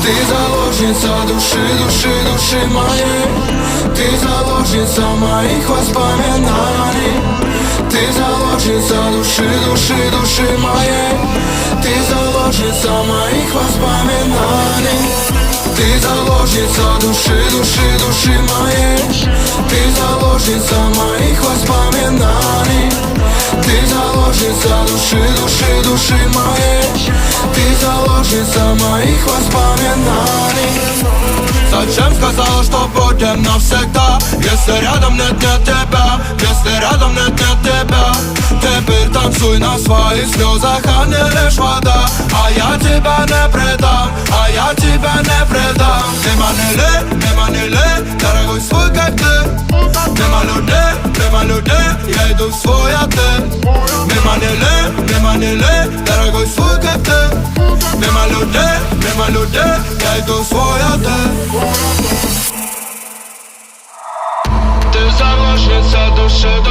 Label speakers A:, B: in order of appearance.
A: Ты заложница души, души, души моей. Ты заложница моих воспоминаний. Ты заложница души, души, души моей. Ты заложница моих воспоминаний. Ты заложница души, души, души моей. Ты заложница моих воспоминаний. Ты заложница души, души, души моей. Ты заложница моих воспоминаний. Зачем сказала, что будем навсегда? Если рядом нет тебя, если рядом нет тебя. Теперь танцуй на своих слезах, а не лишь вода. А я тебя не предам, а я тебя не предам. Нема людей, дорогой свой как ты. Нема людей, я иду в свой отель. Нема людей, дорогой свой как ты. Нема людей, я иду в свой отель. Ты заложница души.